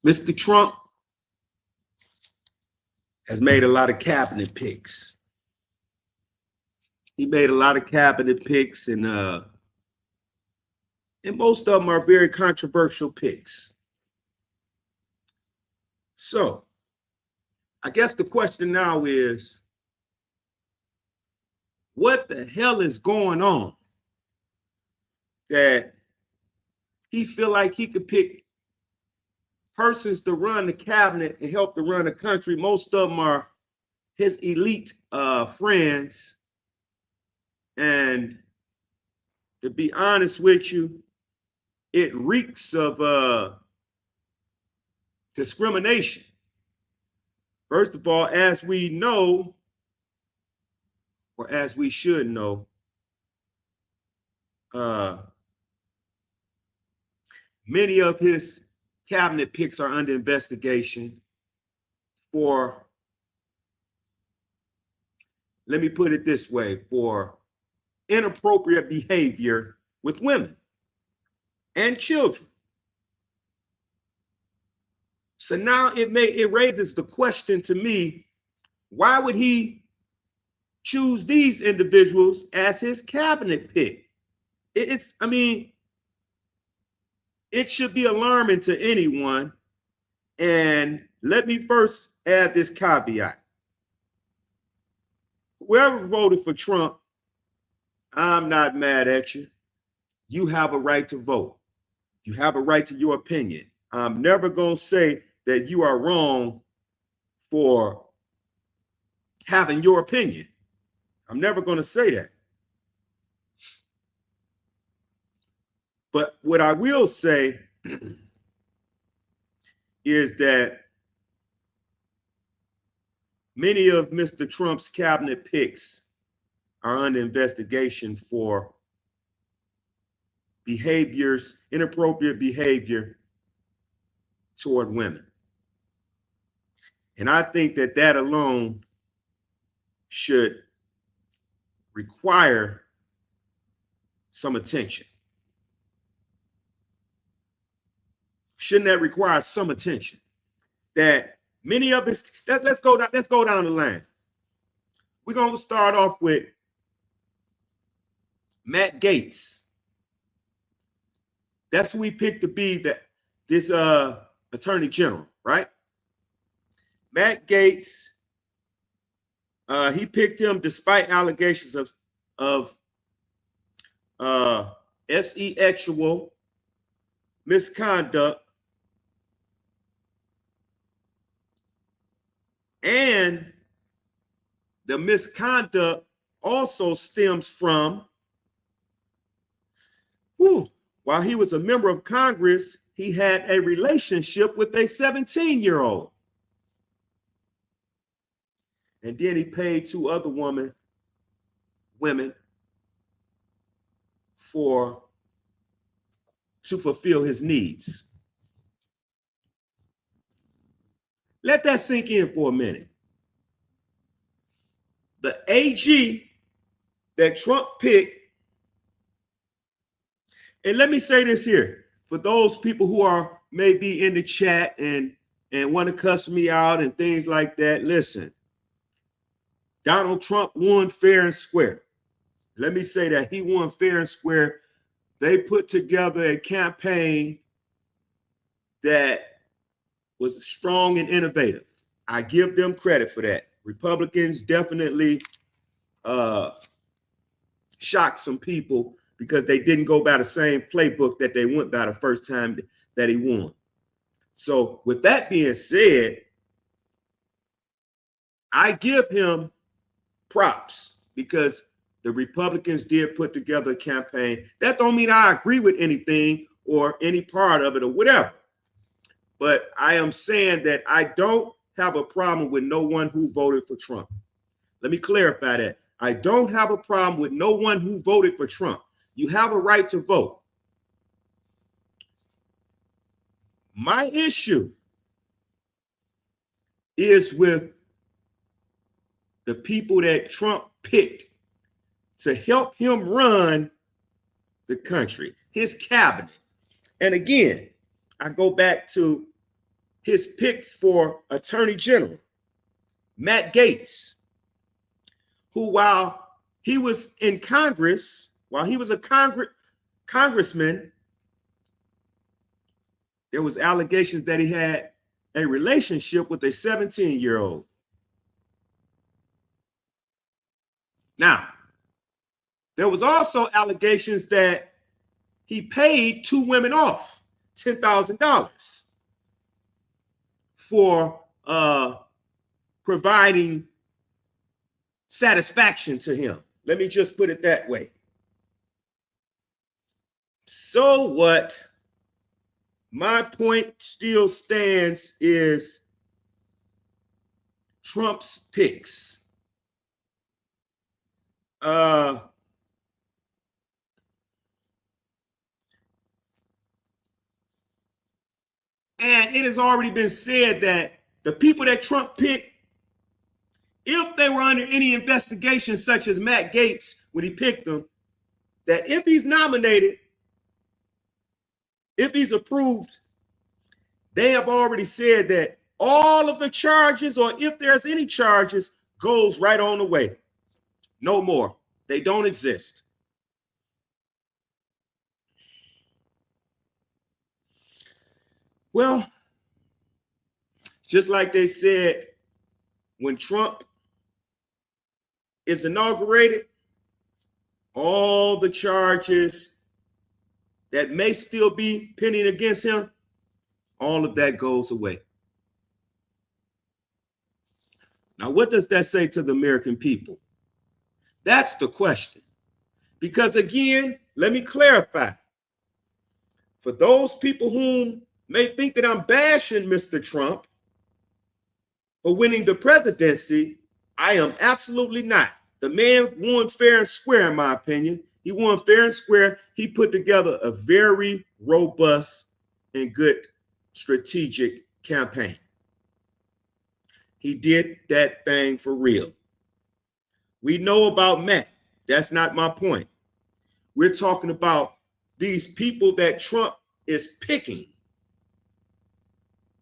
Mr. Trump has made a lot of cabinet picks. He made a lot of cabinet picks, and most of them are very controversial picks. So I guess the question now is, what the hell is going on that he feel like he could pick persons to run the cabinet and help to run the country? Most of them are his elite friends. And to be honest with you, it reeks of discrimination. First of all, as we know, or as we should know, many of his cabinet picks are under investigation for, let me put it this way, for inappropriate behavior with women and children. So now it raises the question to me, why would he choose these individuals as his cabinet pick? It should be alarming to anyone. And let me first add this caveat. Whoever voted for Trump, I'm not mad at you. You have a right to vote. You have a right to your opinion. I'm never going to say that you are wrong for having your opinion. I'm never going to say that. But what I will say is that many of Mr. Trump's cabinet picks are under investigation for inappropriate behavior toward women. And I think that alone should require some attention. Shouldn't that require some attention? That many of us, let's go down the line. We're going to start off with Matt Gaetz. That's who we picked to be this attorney general, right? Matt Gaetz, he picked him despite allegations of sexual misconduct, and the misconduct also stems from, while he was a member of Congress, he had a relationship with a 17-year-old. And then he paid two other women to fulfill his needs. Let that sink in for a minute. The AG that Trump picked, and let me say this here, for those people who are maybe in the chat and want to cuss me out and things like that, listen, Donald Trump won fair and square. Let me say that he won fair and square. They put together a campaign that was strong and innovative. I give them credit for that. Republicans definitely shocked some people because they didn't go by the same playbook that they went by the first time that he won. So with that being said, I give him props because the Republicans did put together a campaign. That don't mean I agree with anything or any part of it or whatever. But I am saying that I don't have a problem with no one who voted for Trump. Let me clarify that. I don't have a problem with no one who voted for Trump. You have a right to vote. My issue is with the people that Trump picked to help him run the country, his cabinet. And again, I go back to his pick for Attorney General, Matt Gaetz, who while he was in Congress, while he was a congressman, there was allegations that he had a relationship with a 17-year-old. Now, there was also allegations that he paid 2 women off $10,000 for providing satisfaction to him. Let me just put it that way. So what? My point still stands is Trump's picks. And it has already been said that the people that Trump picked, if they were under any investigation, such as Matt Gaetz when he picked them, that if he's nominated, if he's approved, they have already said that all of the charges, or if there's any charges, goes right on away. No more. They don't exist. Well, just like they said when Trump is inaugurated, all the charges that may still be pending against him, all of that goes away. Now, what does that say to the American people? That's the question. Because again, let me clarify. For those people whom may think that I'm bashing Mr. Trump for winning the presidency, I am absolutely not. The man won fair and square, in my opinion. He won fair and square. He put together a very robust and good strategic campaign. He did that thing for real. We know about Matt. That's not my point. We're talking about these people that Trump is picking,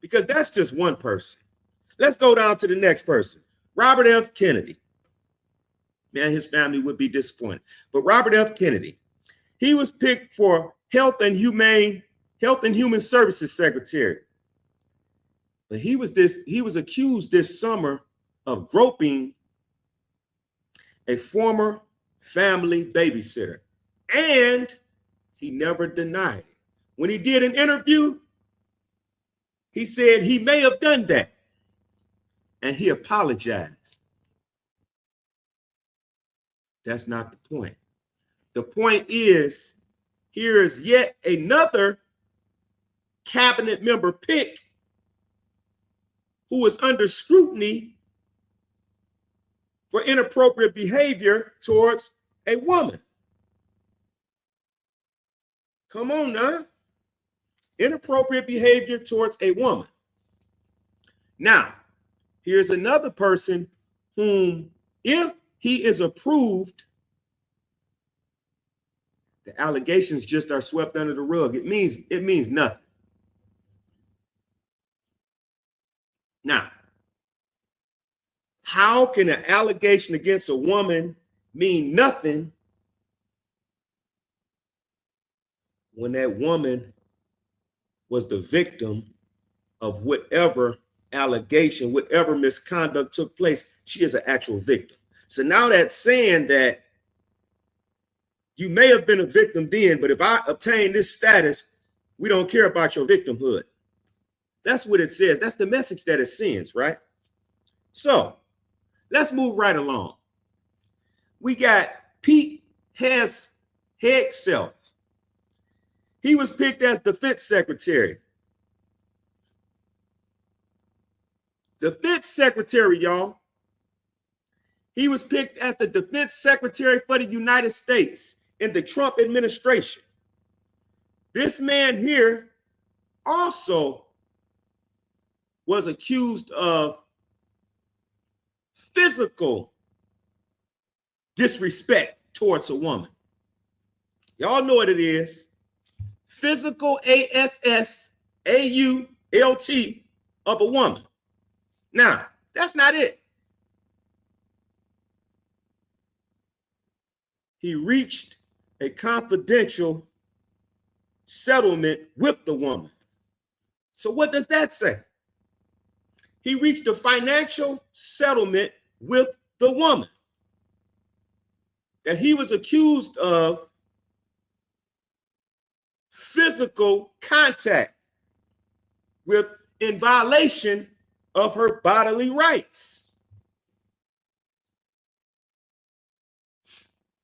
because that's just one person. Let's go down to the next person, Robert F. Kennedy. Man, his family would be disappointed. But Robert F. Kennedy, he was picked for Health and Human Services Secretary. But he was accused this summer of groping a former family babysitter, and he never denied it. When he did an interview, he said he may have done that, and he apologized. That's not the point. The point is, here is yet another cabinet member pick who is under scrutiny for inappropriate behavior towards a woman. Come on now. Inappropriate behavior towards a woman. Now, here's another person whom, if he is approved, the allegations just are swept under the rug. It means nothing. Now, how can an allegation against a woman mean nothing when that woman was the victim of whatever allegation, whatever misconduct took place? She is an actual victim. So now that's saying that you may have been a victim then, but if I obtain this status, we don't care about your victimhood. That's what it says. That's the message that it sends, right? So let's move right along. We got Pete Hegseth. He was picked as Defense Secretary. Defense Secretary, y'all. He was picked as the Defense Secretary for the United States in the Trump administration. This man here also was accused of physical disrespect towards a woman. Y'all know what it is. Physical, ASSAULT, of a woman. Now, that's not it. He reached a confidential settlement with the woman. So what does that say? He reached a financial settlement with the woman that he was accused of physical contact with in violation of her bodily rights.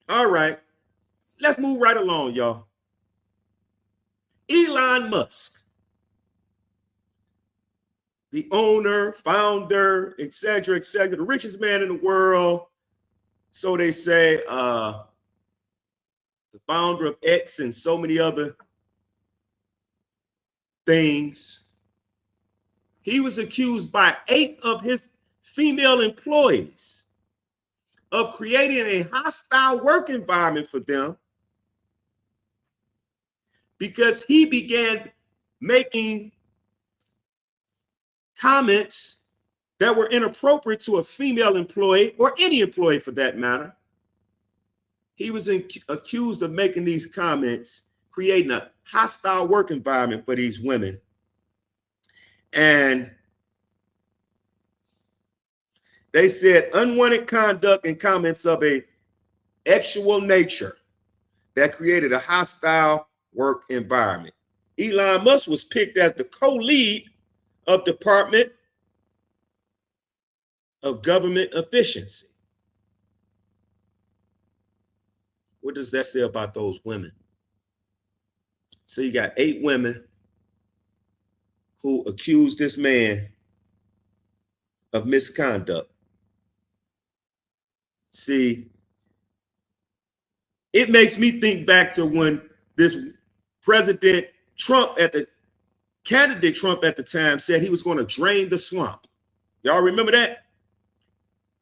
All right, let's move right along, y'all. Elon Musk, the owner, founder, etc., the richest man in the world, so they say, the founder of X and so many other things. He was accused by 8 of his female employees of creating a hostile work environment for them because he began making comments that were inappropriate to a female employee, or any employee for that matter. He was accused of making these comments, creating a hostile work environment for these women. And they said unwanted conduct and comments of a sexual nature that created a hostile work environment. Elon Musk was picked as the co-lead of Department of Government Efficiency. What does that say about those women? So you got 8 women who accused this man of misconduct. See, it makes me think back to when this President Trump candidate Trump at the time said he was going to drain the swamp. Y'all remember that?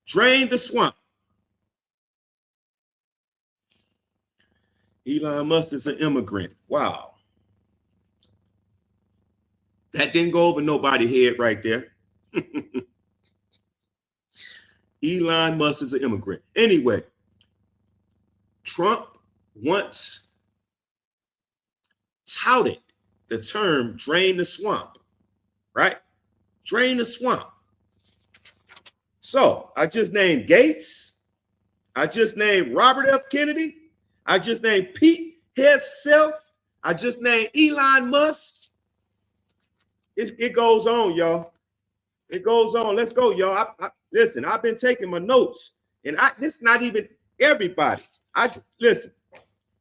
Drain the swamp. Elon Musk is an immigrant. Wow. That didn't go over nobody's head right there. Elon Musk is an immigrant. Anyway, Trump once touted the term drain the swamp, right? Drain the swamp. So I just named Gates. I just named Robert F. Kennedy. I just named Pete himself. I just named Elon Musk. It goes on, y'all. It goes on. Let's go, y'all. Listen, I've been taking my notes, and this is not even everybody. Listen.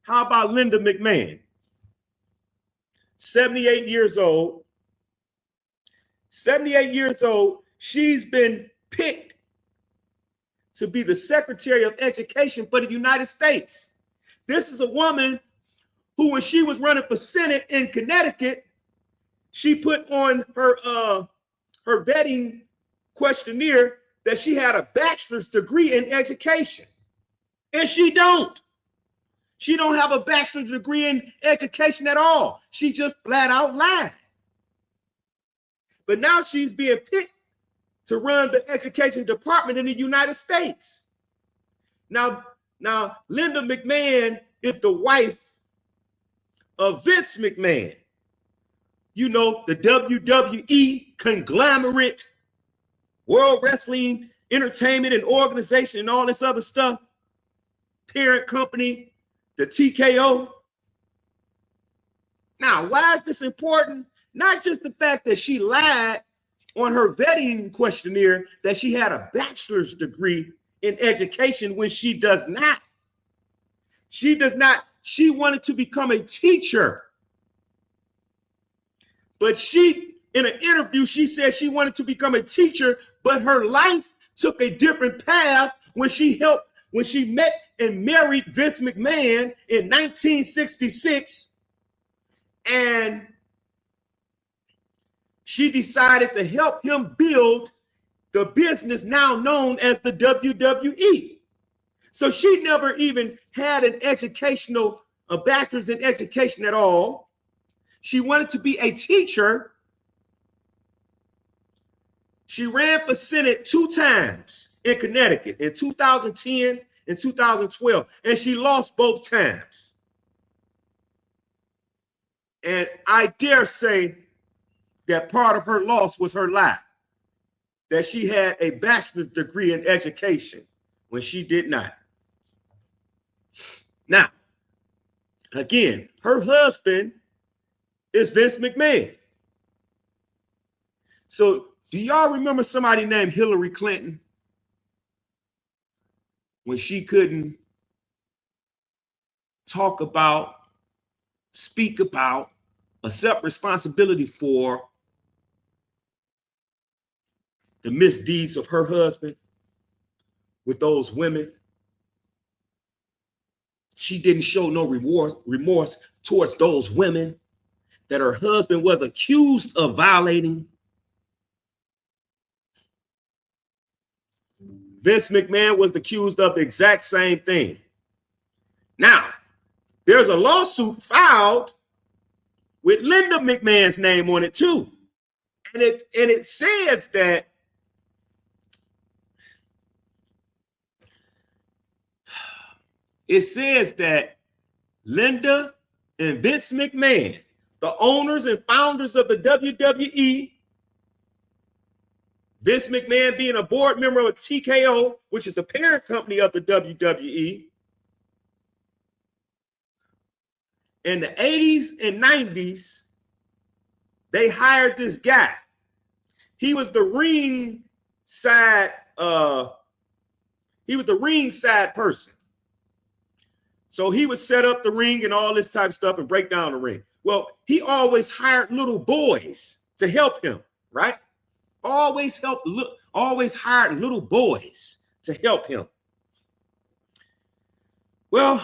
How about Linda McMahon? 78 years old. 78 years old. She's been picked to be the Secretary of Education for the United States. This is a woman who, when she was running for Senate in Connecticut, she put on her vetting questionnaire that she had a bachelor's degree in education. And she don't. She don't have a bachelor's degree in education at all. She just flat out lied. But now she's being picked to run the education department in the United States. Now Linda McMahon is the wife of Vince McMahon. You know, the WWE conglomerate, World Wrestling Entertainment and Organization and all this other stuff, parent company, the TKO. Now, why is this important? Not just the fact that she lied on her vetting questionnaire that she had a bachelor's degree in education when she does not. She does not. She wanted to become a teacher. But she, in an interview, she said she wanted to become a teacher, but her life took a different path when she met and married Vince McMahon in 1966. And she decided to help him build the business now known as the WWE. So she never even had a bachelor's in education at all. She wanted to be a teacher, She ran for Senate 2 times in Connecticut in 2010 and 2012, and she lost both times. And I dare say that part of her loss was her lie, that she had a bachelor's degree in education when she did not. Now, again, her husband is Vince McMahon. So do y'all remember somebody named Hillary Clinton when she couldn't talk about, speak about, accept responsibility for the misdeeds of her husband with those women? She didn't show no remorse towards those women that her husband was accused of violating. Vince McMahon was accused of the exact same thing. Now, there's a lawsuit filed with Linda McMahon's name on it too. And it says that Linda and Vince McMahon, the owners and founders of the WWE, Vince McMahon being a board member of TKO, which is the parent company of the WWE, in the 80s and 90s, they hired this guy. He was the ringside person. So he would set up the ring and all this type of stuff and break down the ring. Well, he always hired little boys to help him, right? Always hired little boys to help him. Well,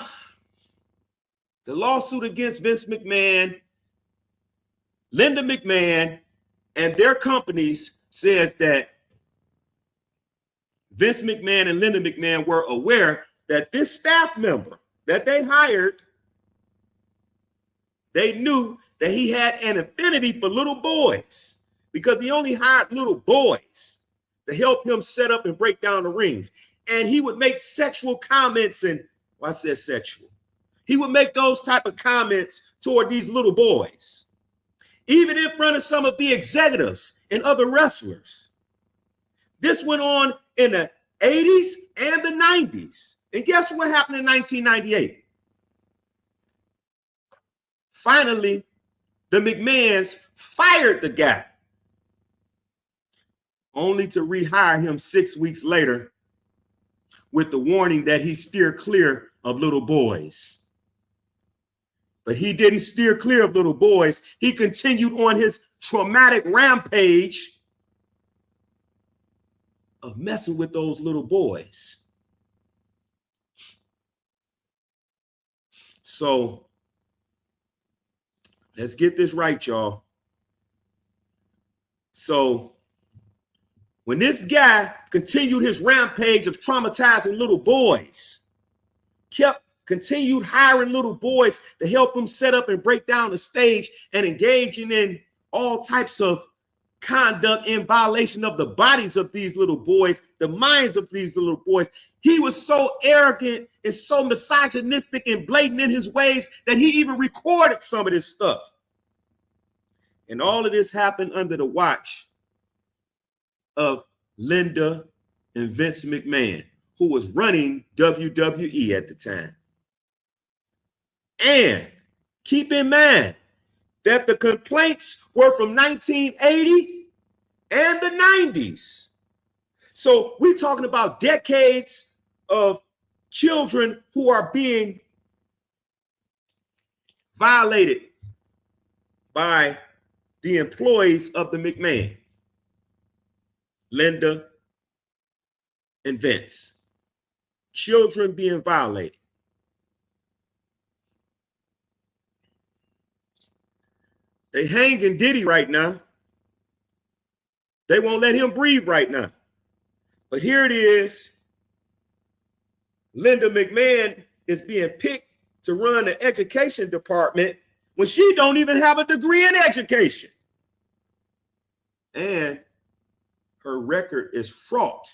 the lawsuit against Vince McMahon, Linda McMahon, and their companies says that Vince McMahon and Linda McMahon were aware that this staff member that they hired, they knew that he had an affinity for little boys because he only hired little boys to help him set up and break down the rings. And he would make sexual comments, and well, I said sexual. He would make those type of comments toward these little boys, even in front of some of the executives and other wrestlers. This went on in the 80s and the 90s. And guess what happened in 1998? Finally, the McMahons fired the guy, only to rehire him 6 weeks later with the warning that he steer clear of little boys. But he didn't steer clear of little boys. He continued on his traumatic rampage of messing with those little boys. So let's get this right, y'all. So when this guy continued his rampage of traumatizing little boys, continued hiring little boys to help him set up and break down the stage and engaging in all types of conduct in violation of the bodies of these little boys, the minds of these little boys. He was so arrogant and so misogynistic and blatant in his ways that he even recorded some of this stuff. And all of this happened under the watch of Linda and Vince McMahon, who was running WWE at the time. And keep in mind that the complaints were from 1980 and the 90s. So we're talking about decades of children who are being violated by the employees of the McMahon, Linda and Vince. Children being violated. They hanging Diddy right now. They won't let him breathe right now. But here it is. Linda McMahon is being picked to run the education department when she don't even have a degree in education. And her record is fraught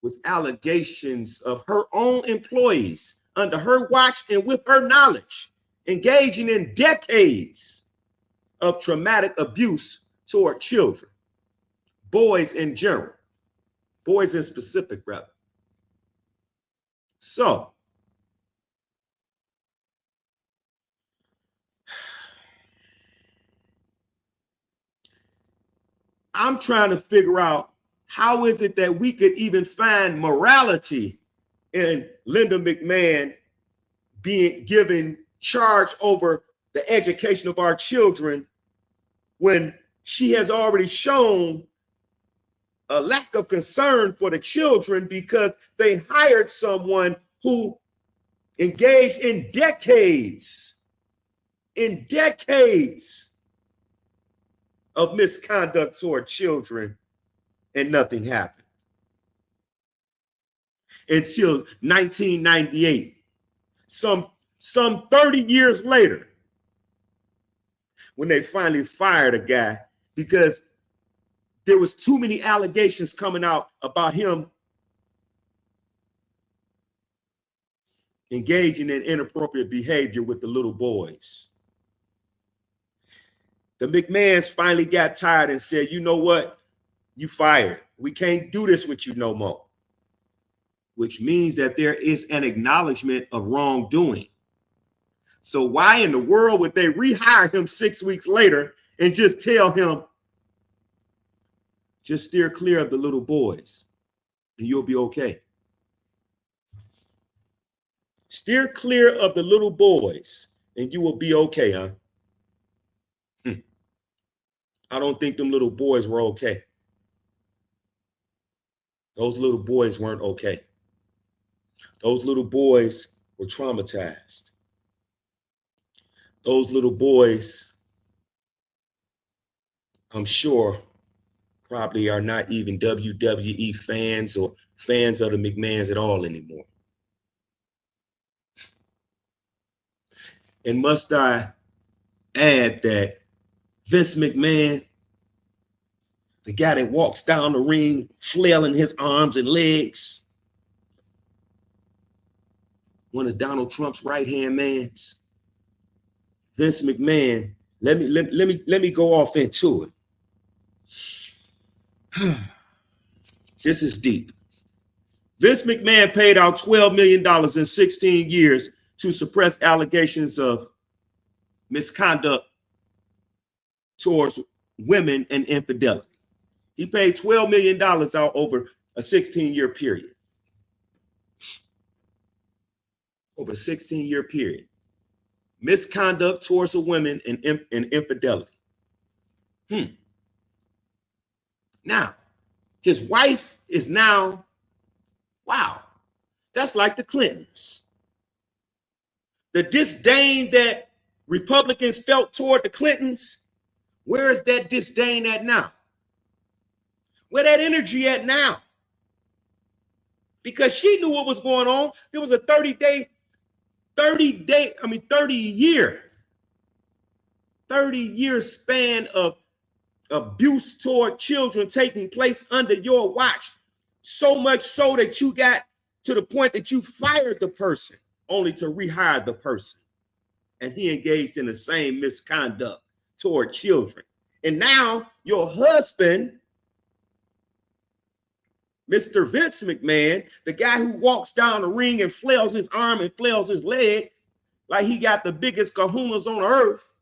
with allegations of her own employees under her watch and with her knowledge, engaging in decades of traumatic abuse toward children, boys in general, boys in specific, rather. So, I'm trying to figure out how is it that we could even find morality in Linda McMahon being given charge over the education of our children when she has already shown a lack of concern for the children because they hired someone who engaged in decades of misconduct toward children, and nothing happened until 1998, some 30 years later, when they finally fired a guy because there was too many allegations coming out about him engaging in inappropriate behavior with the little boys. The McMahons finally got tired and said, you know what? You fired. We can't do this with you no more. Which means that there is an acknowledgement of wrongdoing. So why in the world would they rehire him 6 weeks later and just tell him, just steer clear of the little boys and you'll be okay? Steer clear of the little boys and you will be okay, huh? I don't think them little boys were okay. Those little boys weren't okay. Those little boys were traumatized. Those little boys, I'm sure, probably are not even WWE fans or fans of the McMahons at all anymore. And must I add that Vince McMahon, the guy that walks down the ring flailing his arms and legs, one of Donald Trump's right-hand mans, Vince McMahon, let me go off into it. This is deep. Vince McMahon paid out $12 million in 16 years to suppress allegations of misconduct towards women and infidelity. He paid $12 million out over a 16-year period. Over a 16-year period. Misconduct towards a woman and infidelity. Now, his wife is now, wow, that's like the Clintons. The disdain that Republicans felt toward the Clintons, where is that disdain at now? Where that energy at now? Because she knew what was going on. There was a 30-year span of abuse toward children taking place under your watch. So much so that you got to the point that you fired the person only to rehire the person. And he engaged in the same misconduct toward children. And now your husband, Mr. Vince McMahon, the guy who walks down the ring and flails his arm and flails his leg like he got the biggest kahunas on earth,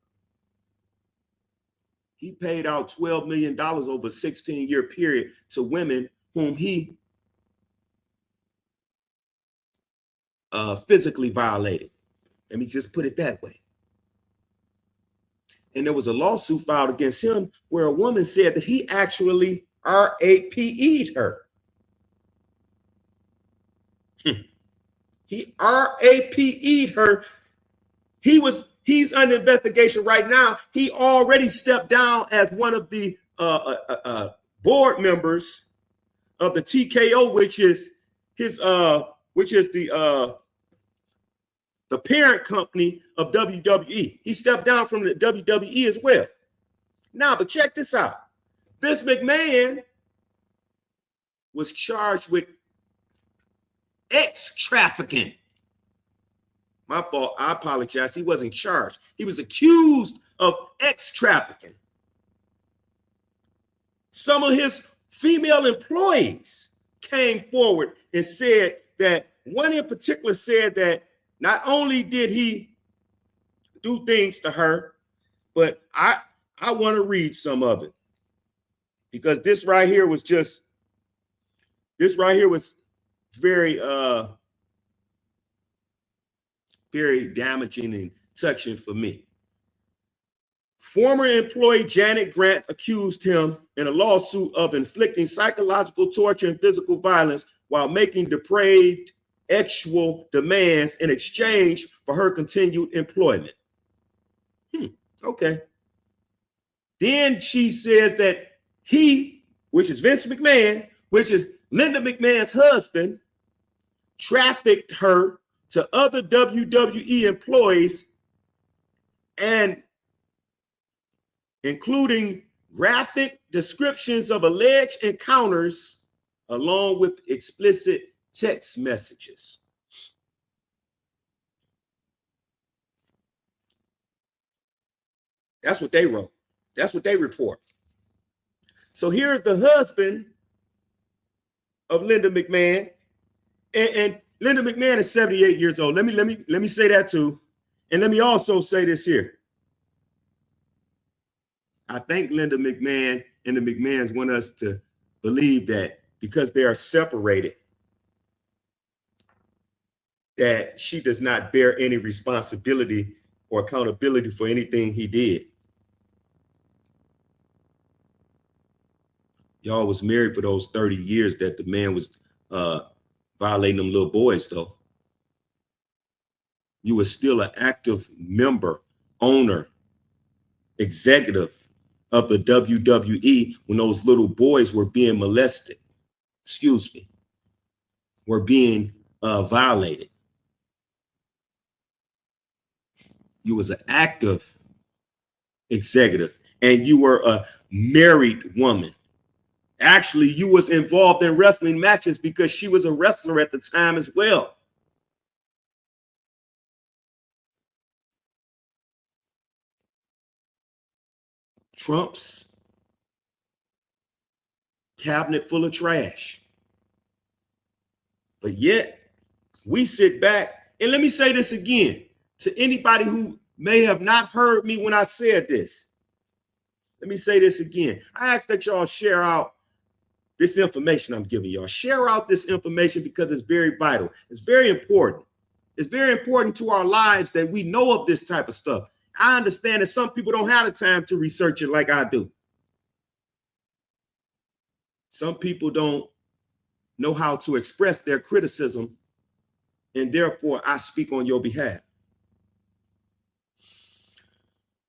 he paid out $12 million over a 16-year period to women whom he physically violated. Let me just put it that way. And there was a lawsuit filed against him where a woman said that he actually RAPE'd her. He RAPE'd her. He's under investigation right now. He already stepped down as one of the board members of the TKO, which is the parent company of WWE. He stepped down from the WWE as well. Now, but check this out. Vince McMahon was charged with ex-trafficking. My fault. I apologize. He wasn't charged. He was accused of ex-trafficking. Some of his female employees came forward and said that one in particular said that not only did he do things to her, but I want to read some of it, because this right here was very very damaging and touching for me. Former employee Janet Grant accused him in a lawsuit of inflicting psychological torture and physical violence while making depraved sexual demands in exchange for her continued employment. Okay. Then she says that he, which is Vince McMahon, which is Linda McMahon's husband, trafficked her to other WWE employees, and including graphic descriptions of alleged encounters along with explicit text messages. That's what they wrote. That's what they report. So here's the husband of Linda McMahon, and Linda McMahon is 78 years old. Let me say that too, and let me also say this here. I think Linda McMahon and the McMahons want us to believe that because they are separated, that she does not bear any responsibility or accountability for anything he did. Y'all was married for those 30 years that the man was violating them little boys, though. You were still an active member, owner, executive of the WWE when those little boys were being molested, were being violated. You was an active executive, and you were a married woman. Actually, you was involved in wrestling matches because she was a wrestler at the time as well. Trump's cabinet full of trash. But yet, we sit back, and let me say this again to anybody who may have not heard me when I said this. Let me say this again. I ask that y'all share out this information I'm giving y'all. Share out this information because it's very vital. It's very important. It's very important to our lives that we know of this type of stuff. I understand that some people don't have the time to research it like I do. Some people don't know how to express their criticism, and therefore I speak on your behalf.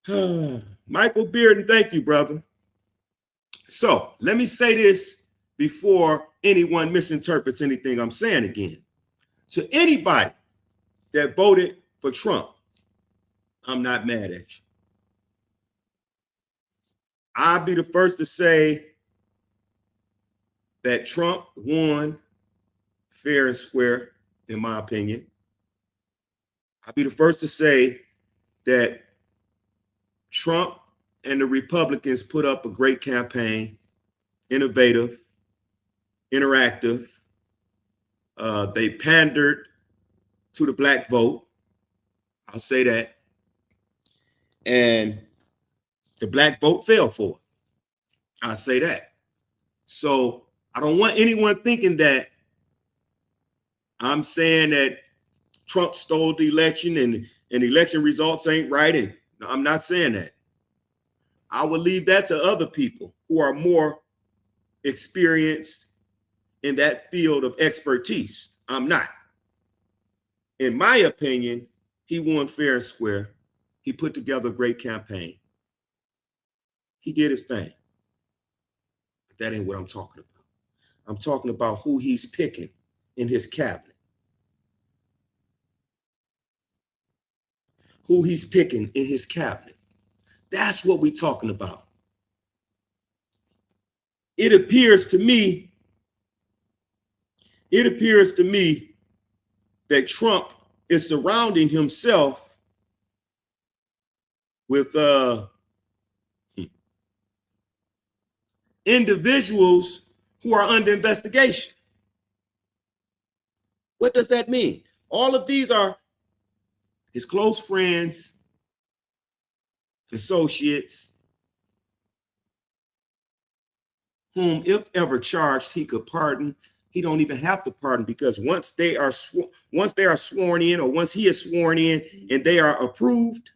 Michael Bearden, thank you, brother. So let me say this before anyone misinterprets anything I'm saying again. To anybody that voted for Trump, I'm not mad at you. I'll be the first to say that Trump won fair and square, in my opinion. I'll be the first to say that Trump and the Republicans put up a great campaign, innovative, interactive. They pandered to the black vote. I'll say that. And the black vote fell for it. I'll say that. So I don't want anyone thinking that I'm saying that Trump stole the election and election results ain't right. And I'm not saying that. I will leave that to other people who are more experienced in that field of expertise. I'm not. In my opinion, he won fair and square. He put together a great campaign. He did his thing. But that ain't what I'm talking about. I'm talking about who he's picking in his cabinet. Who he's picking in his cabinet. That's what we're talking about. it appears to me, it appears to me that Trump is surrounding himself with individuals who are under investigation. What does that mean? All of these are his close friends, associates, whom, if ever charged, he could pardon. He don't even have to pardon, because once they are sworn in, or once he is sworn in and they are approved,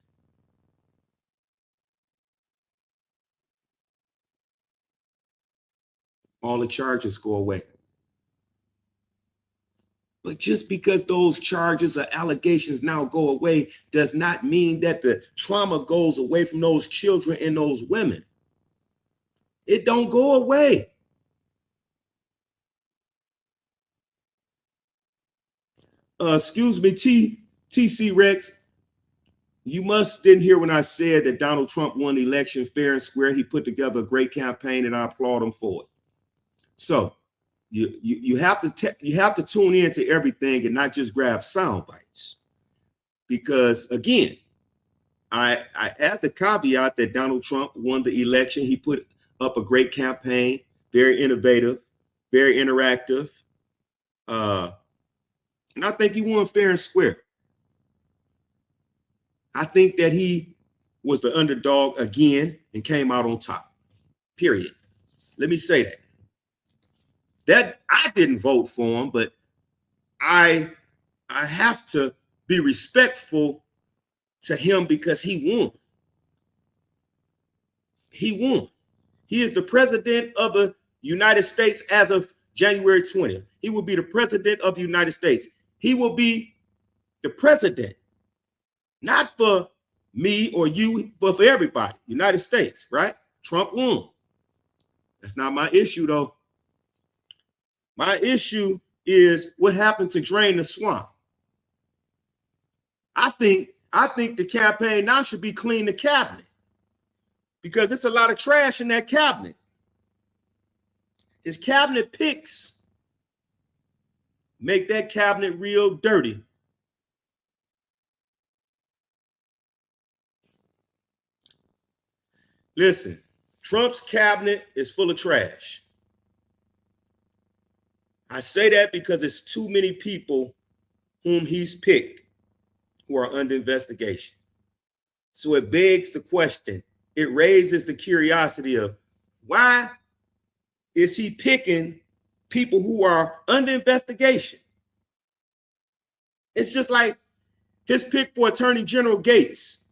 all the charges go away. But just because those charges or allegations now go away does not mean that the trauma goes away from those children and those women. It don't go away. Excuse me, TC Rex, you must didn't hear when I said that Donald Trump won the election fair and square. He put together a great campaign, and I applaud him for it. So you have to tune into everything and not just grab sound bites, because again, I add the caveat that Donald Trump won the election. He put up a great campaign, very innovative, very interactive, and I think he won fair and square. I think that he was the underdog again and came out on top. Period. Let me say that. That I didn't vote for him, but I have to be respectful to him because he won. He won. He is the president of the United States as of January 20th. He will be the president of the United States. He will be the president, not for me or you, but for everybody. United States, right? Trump won. That's not my issue, though. My issue is what happened to drain the swamp. I think the campaign now should be clean the cabinet, because it's a lot of trash in that cabinet. His cabinet picks make that cabinet real dirty. Listen, Trump's cabinet is full of trash. I say that because it's too many people whom he's picked who are under investigation. So it begs the question, it raises the curiosity of why is he picking people who are under investigation? It's just like his pick for Attorney General Gates.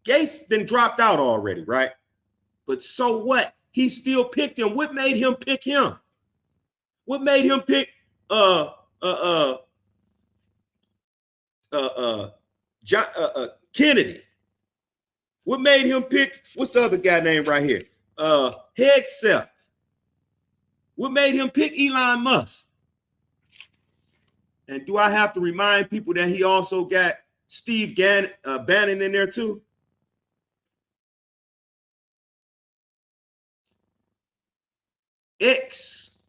Gates then dropped out already, right? But so what? He still picked him. What made him pick him? What made him pick Kennedy? What made him pick, what's the other guy named right here? Hegseth. What made him pick Elon Musk? And do I have to remind people that he also got Steve Bannon in there too? X,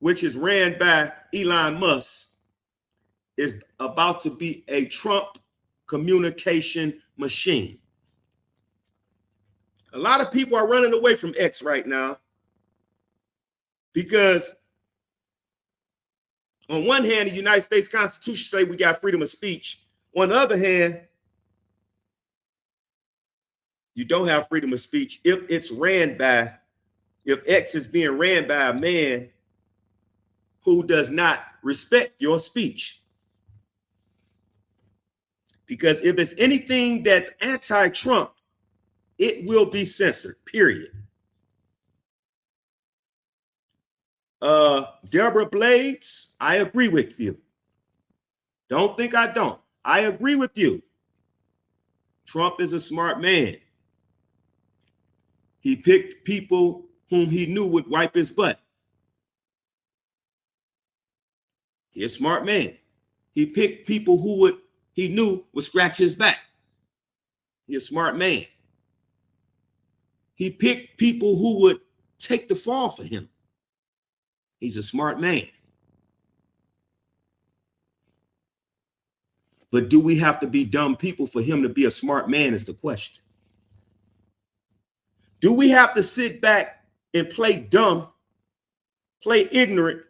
which is ran by Elon Musk, is about to be a Trump communication machine. A lot of people are running away from X right now because on one hand, the United States Constitution say we got freedom of speech. On the other hand, you don't have freedom of speech if X is being ran by a man who does not respect your speech. Because if it's anything that's anti-Trump, it will be censored, period. Deborah Blades, I agree with you. Don't think I don't. I agree with you. Trump is a smart man. He picked people whom he knew would wipe his butt. He's a smart man. He picked people who he knew would scratch his back. He's a smart man. He picked people who would take the fall for him. He's a smart man. But do we have to be dumb people for him to be a smart man is the question. Do we have to sit back and play dumb, play ignorant,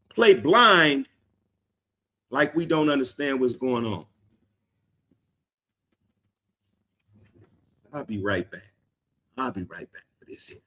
play blind, like we don't understand what's going on? I'll be right back. I'll be right back for this here.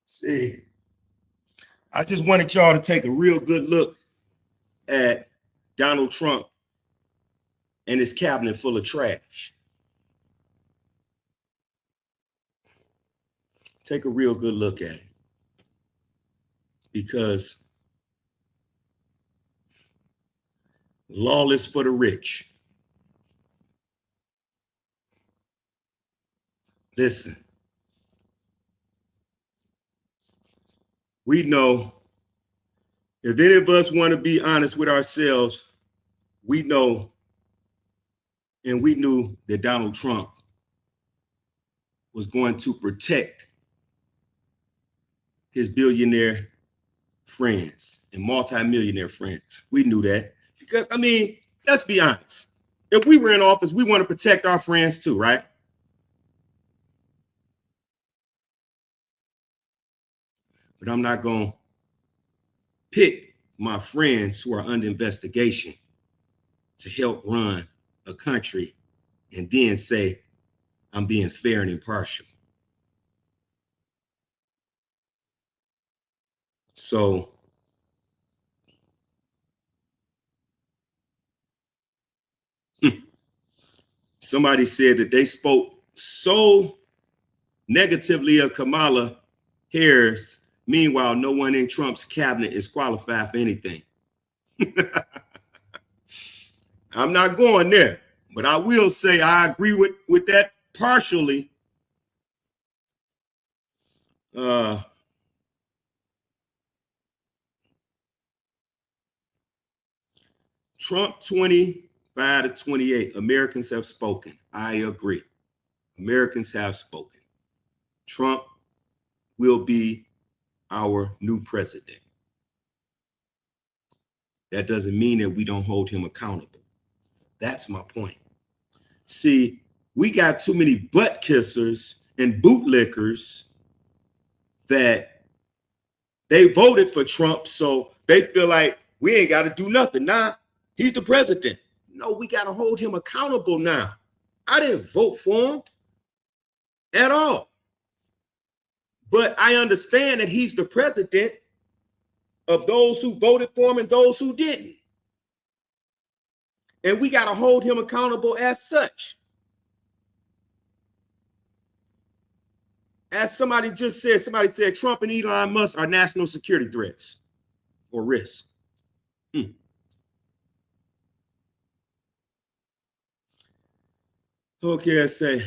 See, I just wanted y'all to take a real good look at Donald Trump and his cabinet full of trash. Take a real good look at it. Because lawless for the rich. Listen, we know if any of us want to be honest with ourselves, we know and we knew that Donald Trump was going to protect his billionaire friends and multimillionaire friends. We knew that because, I mean, let's be honest. If we were in office, we want to protect our friends too, right? But I'm not going to pick my friends who are under investigation to help run a country and then say I'm being fair and impartial. So somebody said that they spoke so negatively of Kamala Harris. Meanwhile, no one in Trump's cabinet is qualified for anything. I'm not going there, but I will say I agree with that partially. Trump 25 to 28, Americans have spoken. I agree. Americans have spoken. Trump will be our new president. That doesn't mean that we don't hold him accountable. That's my point. See, we got too many butt kissers and bootlickers that they voted for Trump, so they feel like we ain't got to do nothing. Nah, he's the president. No, we got to hold him accountable now. I didn't vote for him at all. But I understand that he's the president of those who voted for him and those who didn't. And we got to hold him accountable as such. As somebody said Trump and Elon Musk are national security threats or risks. Okay, I say,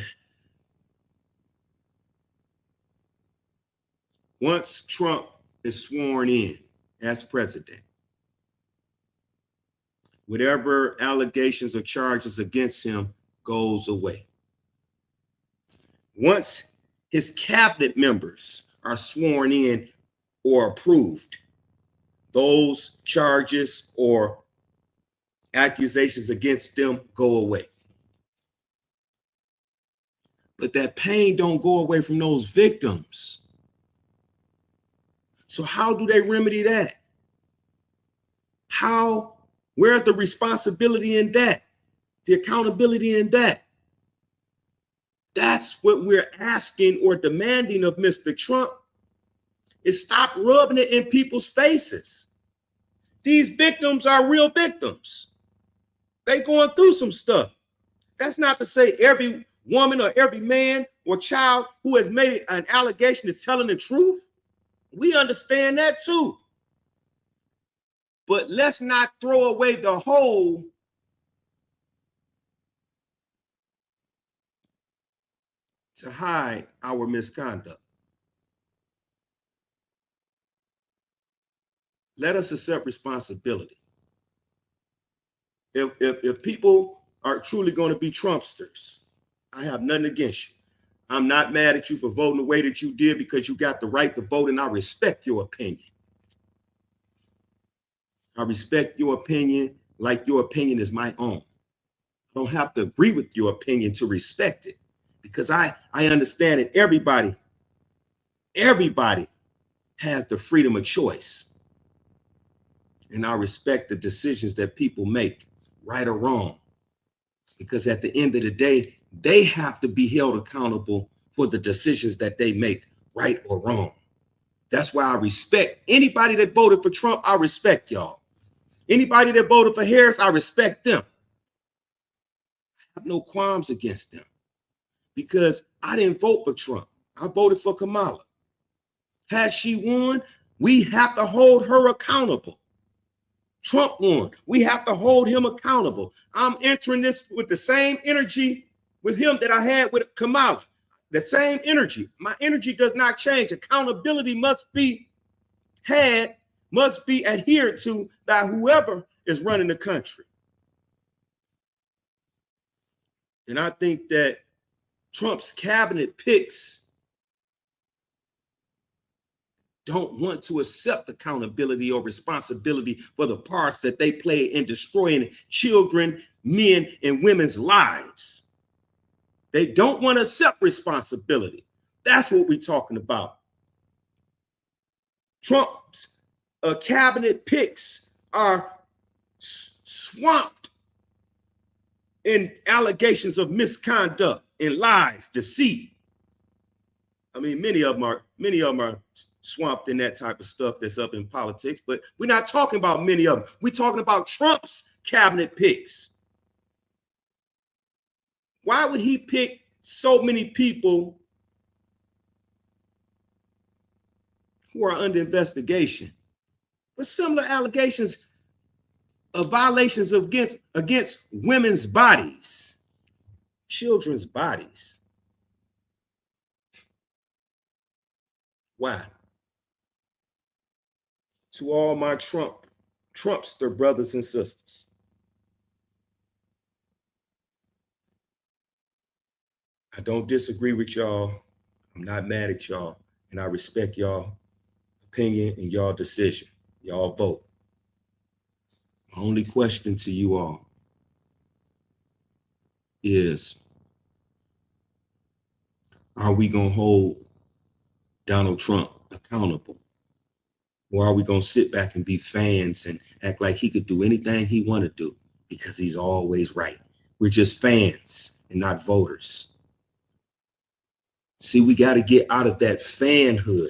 once Trump is sworn in as president, whatever allegations or charges against him goes away. Once his cabinet members are sworn in or approved, those charges or accusations against them go away. But that pain don't go away from those victims. So how do they remedy that? Where's the responsibility in that? The accountability in that? That's what we're asking or demanding of Mr. Trump, is stop rubbing it in people's faces. These victims are real victims. They going through some stuff. That's not to say every woman or every man or child who has made an allegation is telling the truth. We understand that too. But let's not throw away the whole to hide our misconduct. Let us accept responsibility. If people are truly going to be Trumpsters, I have nothing against you. I'm not mad at you for voting the way that you did because you got the right to vote, and I respect your opinion. I respect your opinion like your opinion is my own. I don't have to agree with your opinion to respect it, because I understand that everybody has the freedom of choice. And I respect the decisions that people make, right or wrong, because at the end of the day, they have to be held accountable for the decisions that they make, right or wrong. That's why I respect anybody that voted for Trump. I respect y'all. Anybody that voted for Harris, I respect them. I have no qualms against them, because I didn't vote for Trump. I voted for Kamala. Had she won, we have to hold her accountable. Trump won. We have to hold him accountable. I'm entering this with the same energy with him that I had with Kamala. The same energy. My energy does not change. Accountability must be had, must be adhered to by whoever is running the country. And I think that Trump's cabinet picks don't want to accept accountability or responsibility for the parts that they play in destroying children, men, and women's lives. They don't want to accept responsibility. That's what we're talking about. Trump's cabinet picks are swamped in allegations of misconduct and lies, deceit. I mean, many of them are swamped in that type of stuff that's up in politics, but we're not talking about many of them. We're talking about Trump's cabinet picks. Why would he pick so many people who are under investigation for similar allegations of violations against women's bodies, children's bodies? Why? To all my Trumpster brothers and sisters, I don't disagree with y'all. I'm not mad at y'all, and I respect y'all opinion and y'all decision. Y'all vote. My only question to you all is, are we going to hold Donald Trump accountable? Or are we going to sit back and be fans and act like he could do anything he want to do because he's always right? We're just fans and not voters. See, we got to get out of that fanhood.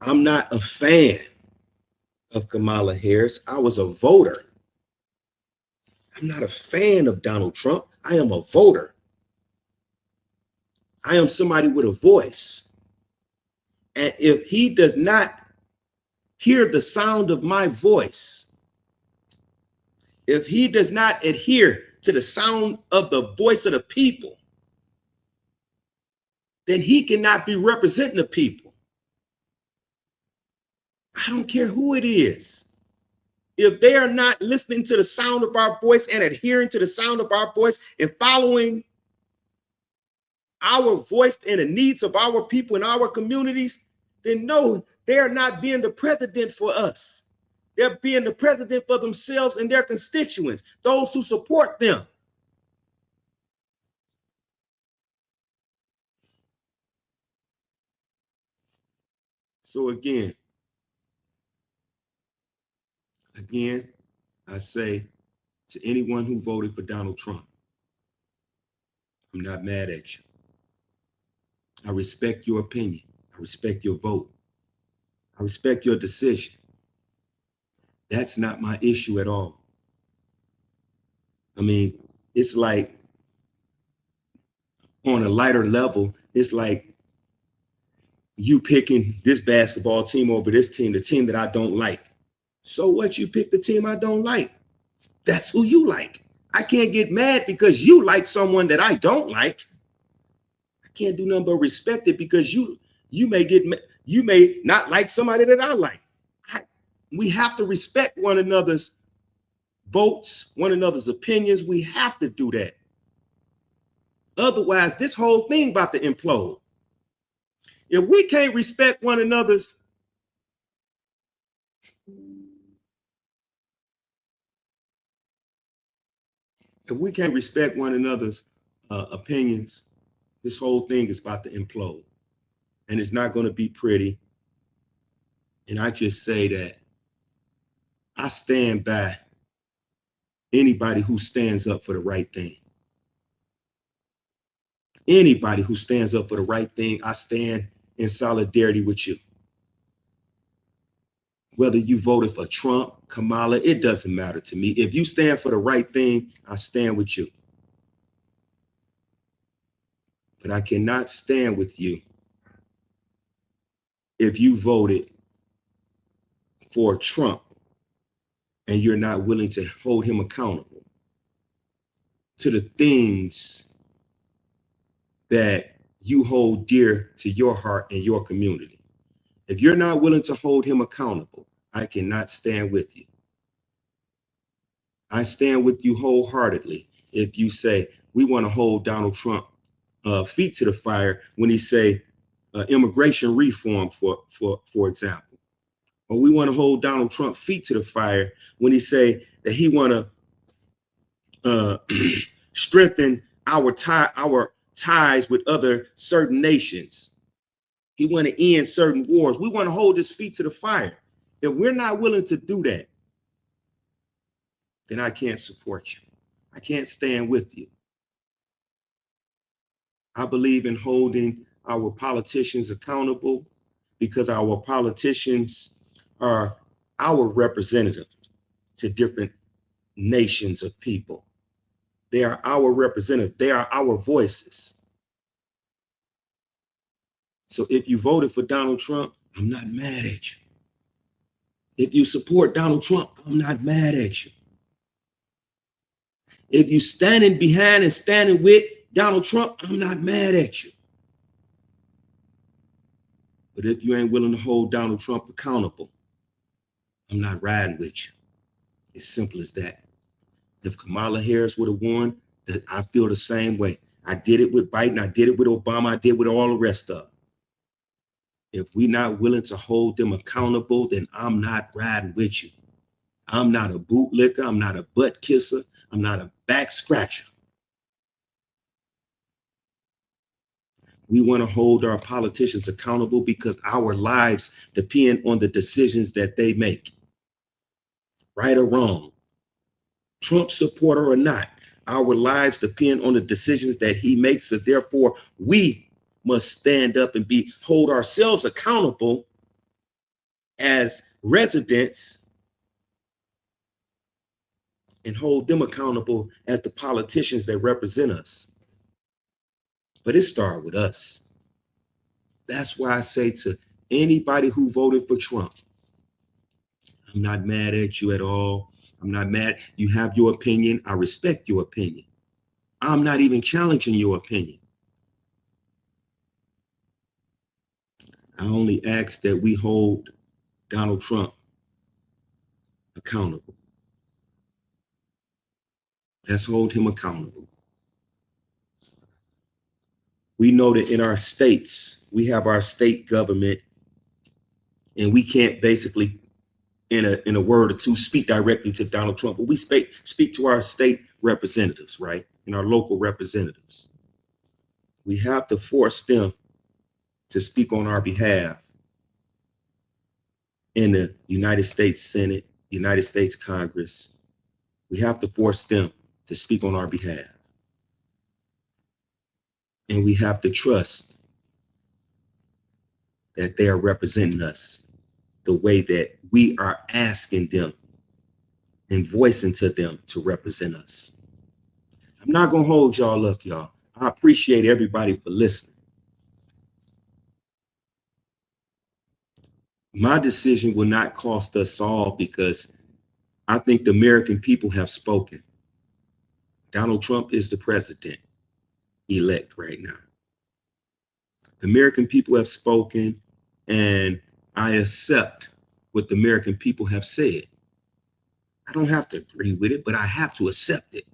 I'm not a fan of Kamala Harris. I was a voter. I'm not a fan of Donald Trump. I am a voter. I am somebody with a voice. And if he does not hear the sound of my voice, if he does not adhere to the sound of the voice of the people, then he cannot be representing the people. I don't care who it is. If they are not listening to the sound of our voice and adhering to the sound of our voice and following our voice and the needs of our people in our communities, then no, they are not being the president for us. They're being the president for themselves and their constituents, those who support them. So again, I say to anyone who voted for Donald Trump, I'm not mad at you. I respect your opinion. I respect your vote. I respect your decision. That's not my issue at all. I mean, it's like on a lighter level, it's like you picking this basketball team over this team, the team that I don't like. So what? You pick the team I don't like. That's who you like. I can't get mad because you like someone that I don't like. I can't do nothing but respect it because you may not like somebody that I like. We have to respect one another's votes, one another's opinions. We have to do that. Otherwise, this whole thing about to implode. If we can't respect one another's opinions, this whole thing is about to implode, and it's not going to be pretty. And I just say that I stand by anybody who stands up for the right thing. Anybody who stands up for the right thing, I stand in solidarity with you. Whether you voted for Trump, Kamala, it doesn't matter to me. If you stand for the right thing, I stand with you. But I cannot stand with you if you voted for Trump and you're not willing to hold him accountable to the things that you hold dear to your heart and your community. If you're not willing to hold him accountable, I cannot stand with you. I stand with you wholeheartedly if you say we want to hold Donald Trump feet to the fire when he say immigration reform, for example, or we want to hold Donald Trump feet to the fire when he say that he want to strengthen our ties with other certain nations. He want to end certain wars. We want to hold his feet to the fire. If we're not willing to do that, then I can't support you. I can't stand with you. I believe in holding our politicians accountable because our politicians are our representative to different nations of people. They are our representative. They are our voices. So if you voted for Donald Trump, I'm not mad at you. If you support Donald Trump, I'm not mad at you. If you standing behind and standing with Donald Trump, I'm not mad at you. But if you ain't willing to hold Donald Trump accountable, I'm not riding with you. It's simple as that. If Kamala Harris would have won, that I feel the same way. I did it with Biden. I did it with Obama. I did with all the rest of them. If we're not willing to hold them accountable, then I'm not riding with you. I'm not a bootlicker. I'm not a butt kisser. I'm not a back scratcher. We want to hold our politicians accountable because our lives depend on the decisions that they make. Right or wrong, Trump supporter or not, our lives depend on the decisions that he makes. So therefore, we must stand up and hold ourselves accountable as residents and hold them accountable as the politicians that represent us. But it started with us. That's why I say to anybody who voted for Trump, I'm not mad at you at all. I'm not mad. You have your opinion. I respect your opinion. I'm not even challenging your opinion. I only ask that we hold Donald Trump accountable. Let's hold him accountable. We know that in our states, we have our state government, and we can't basically, in a word or two, speak directly to Donald Trump, but we speak to our state representatives, right? And our local representatives. We have to force them to speak on our behalf in the United States Senate, United States Congress. We have to force them to speak on our behalf. And we have to trust that they are representing us the way that we are asking them and voicing to them to represent us. I'm not going to hold y'all up, y'all. I appreciate everybody for listening. My decision will not cost us all because I think the American people have spoken. Donald Trump is the president-elect right now. The American people have spoken, and I accept what the American people have said. I don't have to agree with it, but I have to accept it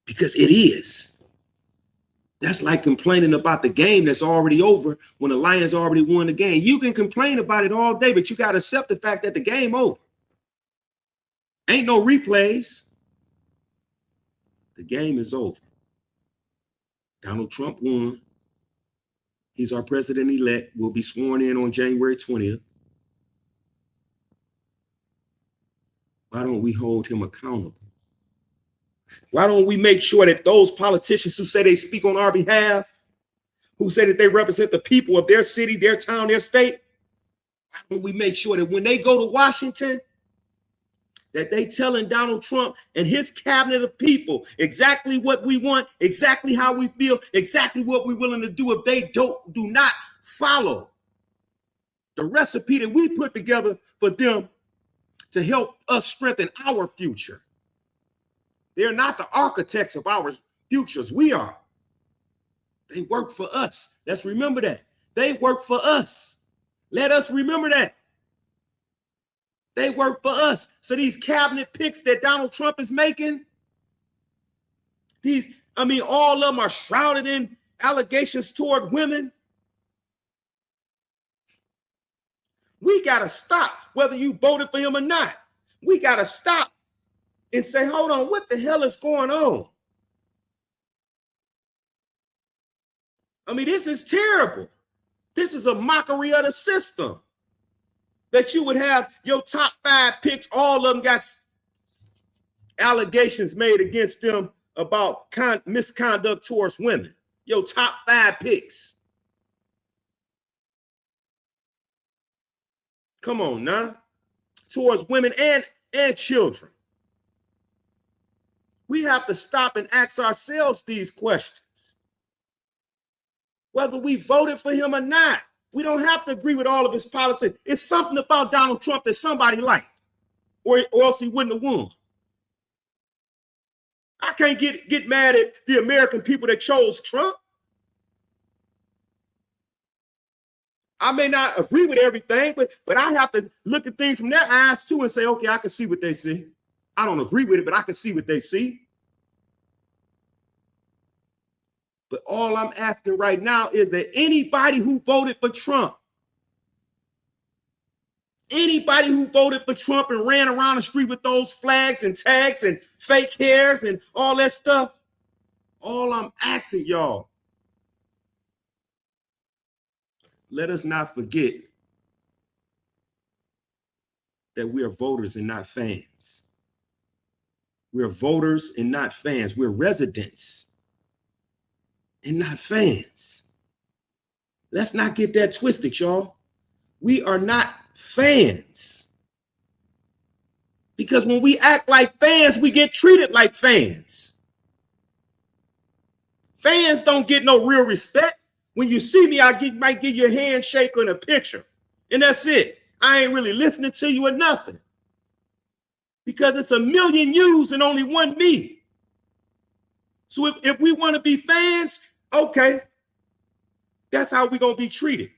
because it is. That's like complaining about the game that's already over when the Lions already won the game. You can complain about it all day, but you got to accept the fact that the game over. Ain't no replays. The game is over. Donald Trump won. He's our president-elect. Will be sworn in on January 20th. Why don't we hold him accountable? Why don't we make sure that those politicians who say they speak on our behalf, who say that they represent the people of their city, their town, their state, why don't we make sure that when they go to Washington, that they telling Donald Trump and his cabinet of people exactly what we want, exactly how we feel, exactly what we're willing to do if they do not follow the recipe that we put together for them to help us strengthen our future. They're not the architects of our futures. We are. They work for us. Let's remember that. They work for us. Let us remember that. They work for us. So these cabinet picks that Donald Trump is making, all of them are shrouded in allegations toward women. We got to stop, whether you voted for him or not. We got to stop and say, hold on, what the hell is going on? This is terrible. This is a mockery of the system. That you would have your top 5 picks, all of them got allegations made against them about misconduct towards women. Your top 5 picks. Come on now. Towards women and children. We have to stop and ask ourselves these questions. Whether we voted for him or not. We don't have to agree with all of his politics. It's something about Donald Trump that somebody liked, or else he wouldn't have won. I can't get mad at the American people that chose Trump. I may not agree with everything, but I have to look at things from their eyes too and say, okay, I can see what they see. I don't agree with it, but I can see what they see. But all I'm asking right now is that anybody who voted for Trump, anybody who voted for Trump and ran around the street with those flags and tags and fake hairs and all that stuff, all I'm asking y'all, let us not forget that we are voters and not fans. We're voters and not fans. We're residents and not fans. Let's not get that twisted, y'all. We are not fans. Because when we act like fans, we get treated like fans. Fans don't get no real respect. When you see me, might give you a handshake and a picture. And that's it. I ain't really listening to you or nothing. Because it's a million yous and only one me. So if we want to be fans, okay, that's how we're going to be treated.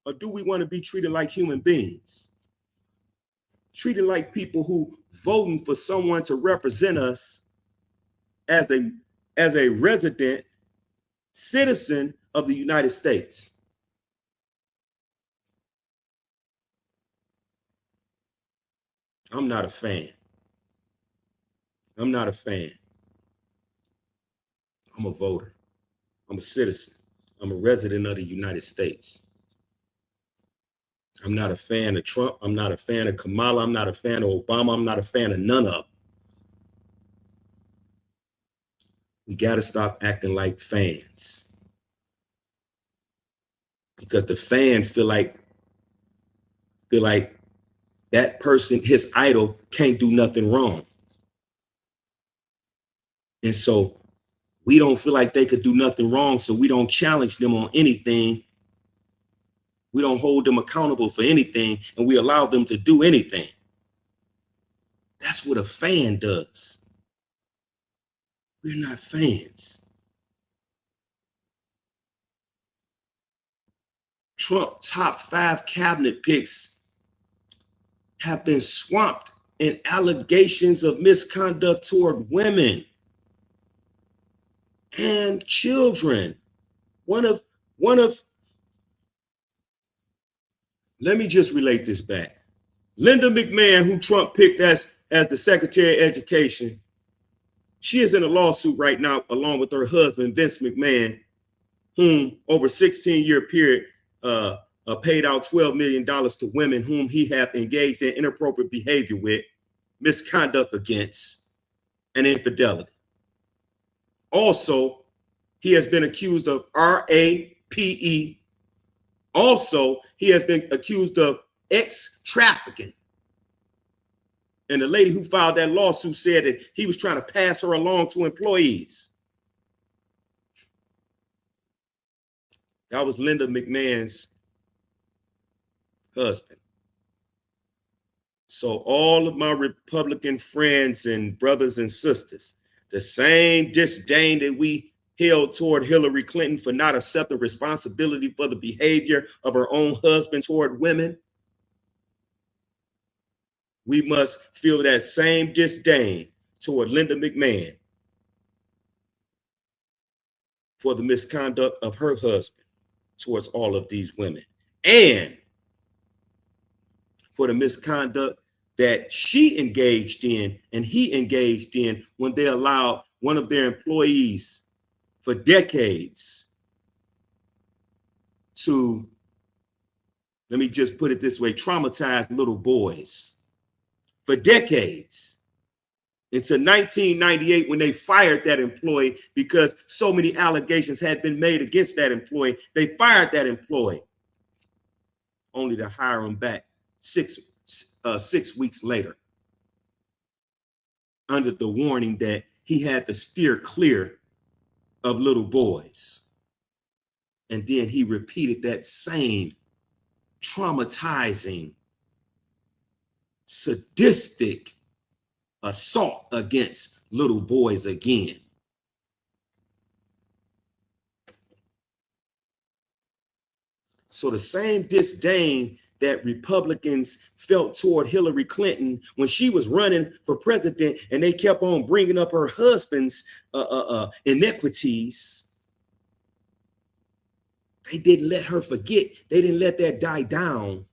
Or do we want to be treated like human beings? Treated like people who voting for someone to represent us as a resident citizen of the United States. I'm not a fan. I'm not a fan. I'm a voter. I'm a citizen. I'm a resident of the United States. I'm not a fan of Trump. I'm not a fan of Kamala. I'm not a fan of Obama. I'm not a fan of none of them. We got to stop acting like fans. Because the fan feel like that person, his idol, can't do nothing wrong. And so We don't feel like they could do nothing wrong, so we don't challenge them on anything. We don't hold them accountable for anything, and we allow them to do anything. That's what a fan does. We're not fans. Trump's top 5 cabinet picks have been swamped in allegations of misconduct toward women and children. Let me just relate this back. Linda McMahon, who Trump picked as the Secretary of Education, she is in a lawsuit right now along with her husband, Vince McMahon, whom over a 16-year period paid out $12 million to women whom he had engaged in inappropriate behavior with, misconduct against, and infidelity. Also, he has been accused of RAPE. Also, he has been accused of ex-trafficking. And the lady who filed that lawsuit said that he was trying to pass her along to employees. That was Linda McMahon's husband. So all of my Republican friends and brothers and sisters, the same disdain that we held toward Hillary Clinton for not accepting responsibility for the behavior of her own husband toward women, we must feel that same disdain toward Linda McMahon for the misconduct of her husband towards all of these women, and for the misconduct that she engaged in and he engaged in when they allowed one of their employees for decades to, let me just put it this way, traumatize little boys for decades until 1998 when they fired that employee because so many allegations had been made against that employee. They fired that employee only to hire him back 6 weeks later under the warning that he had to steer clear of little boys. And then he repeated that same traumatizing, sadistic assault against little boys again. So the same disdain that Republicans felt toward Hillary Clinton when she was running for president and they kept on bringing up her husband's iniquities, they didn't let her forget. They didn't let that die down.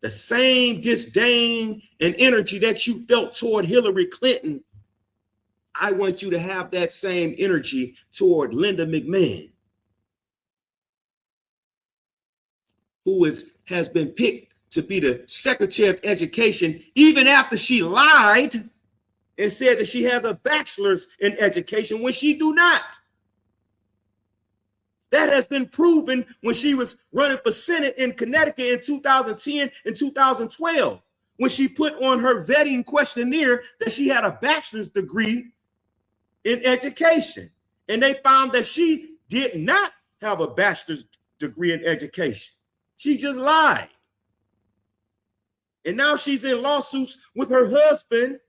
The same disdain and energy that you felt toward Hillary Clinton, I want you to have that same energy toward Linda McMahon, who has been picked to be the Secretary of Education, even after she lied and said that she has a bachelor's in education when she do not. That has been proven when she was running for Senate in Connecticut in 2010 and 2012, when she put on her vetting questionnaire that she had a bachelor's degree in education. And they found that she did not have a bachelor's degree in education. She just lied. And now she's in lawsuits with her husband,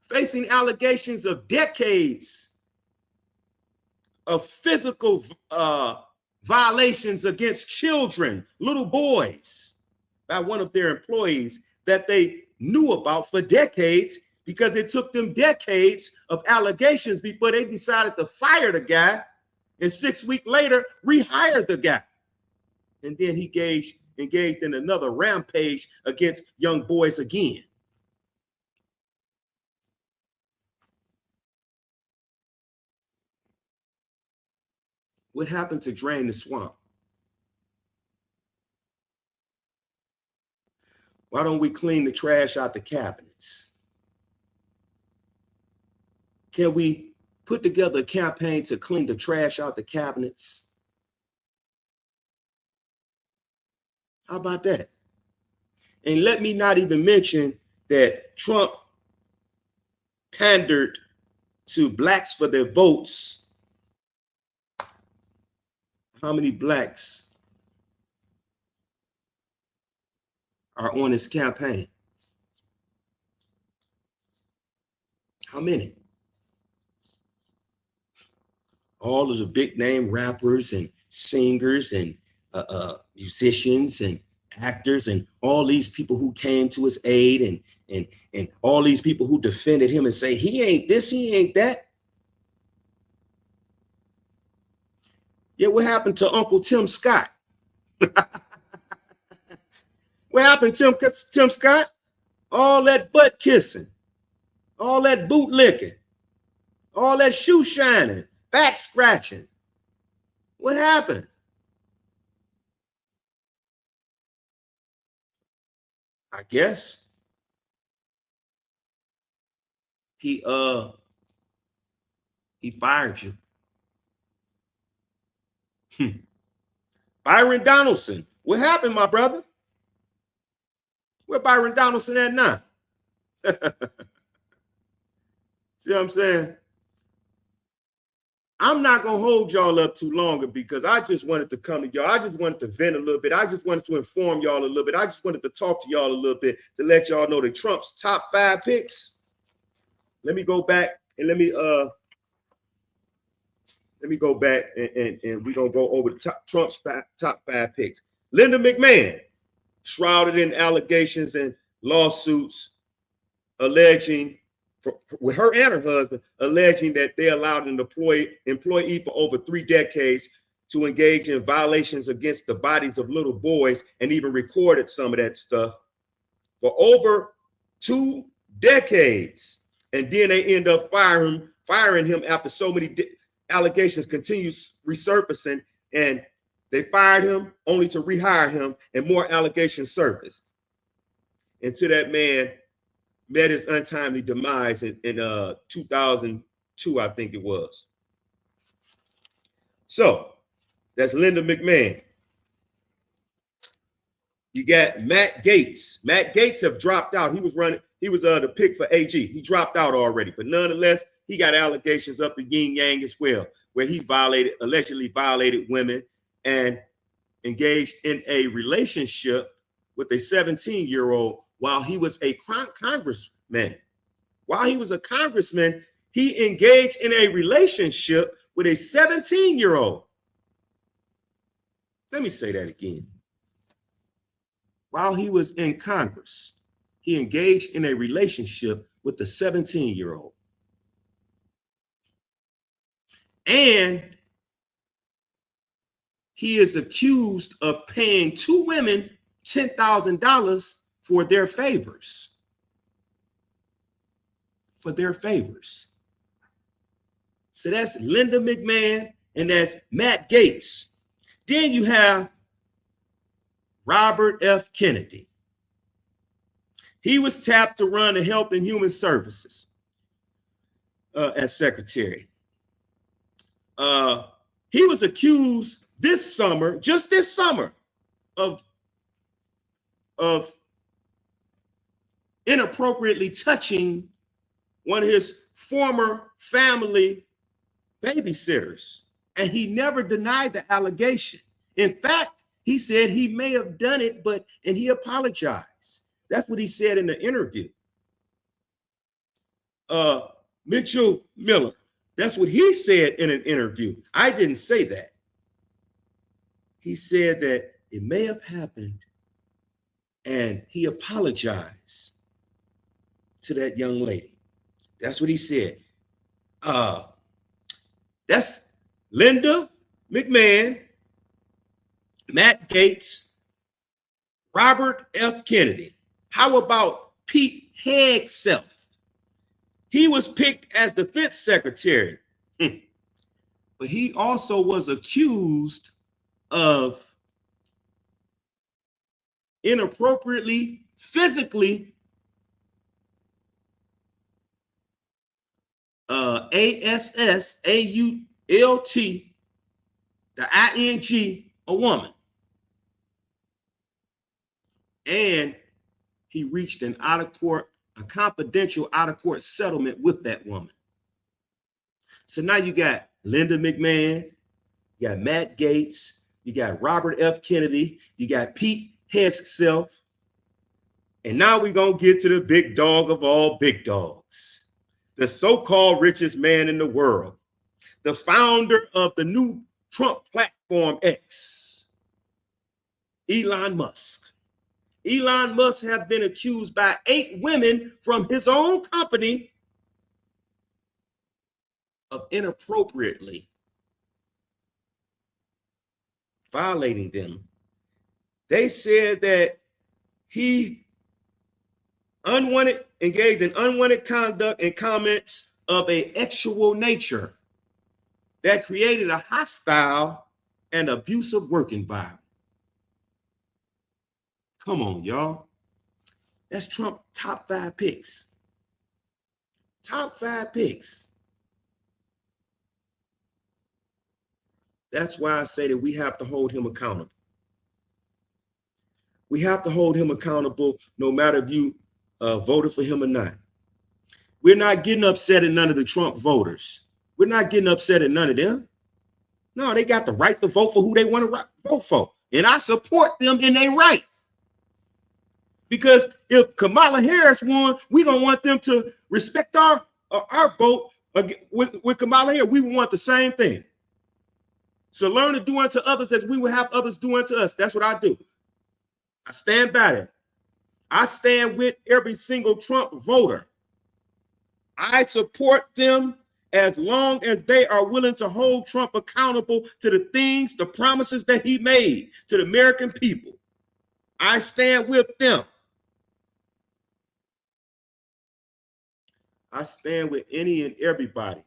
facing allegations of decades of physical violations against children, little boys, by one of their employees that they knew about for decades, because it took them decades of allegations before they decided to fire the guy, and 6 weeks later rehire the guy. And then he engaged in another rampage against young boys again. What happened to drain the swamp? Why don't we clean the trash out the cabinets? Can we put together a campaign to clean the trash out the cabinets? How about that? And let me not even mention that Trump pandered to blacks for their votes, how many blacks are on his campaign? How many? All of the big name rappers and singers and musicians and actors and all these people who came to his aid and all these people who defended him and say he ain't this, he ain't that. Yeah, what happened to Uncle Tim Scott? What happened to Tim Scott? All that butt kissing, all that boot licking, all that shoe shining, back scratching. What happened? I guess he fired you. Byron Donaldson. What happened, my brother? Where Byron Donaldson at now? See what I'm saying? I'm not going to hold y'all up too longer because I just wanted to come to y'all. I just wanted to vent a little bit. I just wanted to inform y'all a little bit. I just wanted to talk to y'all a little bit to let y'all know that Trump's top 5 picks. Let me go back and let me go back and we're going to go over the Trump's top 5 picks. Linda McMahon, shrouded in allegations and lawsuits alleging, with her and her husband, alleging that they allowed an employee for over 3 decades to engage in violations against the bodies of little boys and even recorded some of that stuff for over 2 decades. And then they end up firing him after so many allegations continue resurfacing, and they fired him only to rehire him and more allegations surfaced. Until that man met his untimely demise in 2002, I think it was. So that's Linda McMahon. You got Matt Gaetz. Matt Gaetz have dropped out. He was the pick for AG. He dropped out already, but nonetheless, he got allegations up the yin yang as well, where he allegedly violated women and engaged in a relationship with a 17-year-old while he was a congressman. While he was a congressman, he engaged in a relationship with a 17-year-old. Let me say that again. While he was in Congress, he engaged in a relationship with the 17-year-old. And he is accused of paying 2 women $10,000 for their favors. For their favors. So that's Linda McMahon and that's Matt Gaetz. Then you have Robert F. Kennedy. He was tapped to run the Health and Human Services as secretary. He was accused just this summer, of inappropriately touching one of his former family babysitters. And he never denied the allegation. In fact, he said he may have done it, and he apologized. That's what he said in the interview. Mitchell Miller, that's what he said in an interview. I didn't say that. He said that it may have happened and he apologized to that young lady. That's what he said. That's Linda McMahon, Matt Gaetz, Robert F. Kennedy. How about Pete Hegseth? He was picked as defense secretary, but he also was accused of inappropriately, physically ASSAULT, the ING, a woman. And he reached an out-of-court a confidential out-of-court settlement with that woman. So now you got Linda McMahon, you got Matt Gaetz, you got Robert F. Kennedy, you got Pete Hegseth, and now we're going to get to the big dog of all big dogs, the so-called richest man in the world, the founder of the new Trump platform X, Elon Musk. Elon Musk has been accused by 8 women from his own company of inappropriately violating them. They said that he engaged in unwanted conduct and comments of a sexual nature that created a hostile and abusive work environment. Come on, y'all. That's Trump top 5 picks. Top 5 picks. That's why I say that we have to hold him accountable. We have to hold him accountable no matter if you voted for him or not. We're not getting upset at none of the Trump voters. We're not getting upset at none of them. No, they got the right to vote for who they want to vote for. And I support them in their right. Because if Kamala Harris won, we're going to want them to respect our vote with Kamala Harris. We want the same thing. So learn to do unto others as we would have others do unto us. That's what I do. I stand by that. I stand with every single Trump voter. I support them as long as they are willing to hold Trump accountable to the things, the promises that he made to the American people. I stand with them. I stand with any and everybody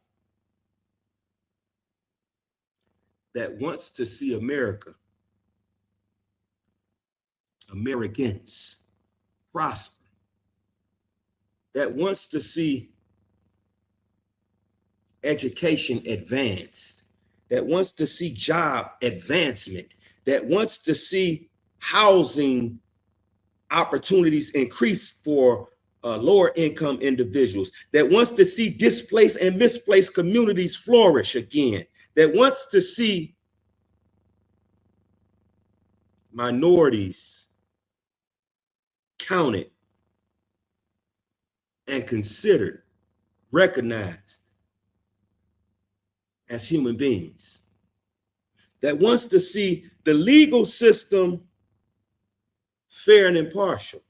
that wants to see America, Americans prosper, that wants to see education advanced, that wants to see job advancement, that wants to see housing opportunities increase for lower income individuals, that wants to see displaced and misplaced communities flourish again, that wants to see minorities counted and considered, recognized as human beings, that wants to see the legal system fair and impartial.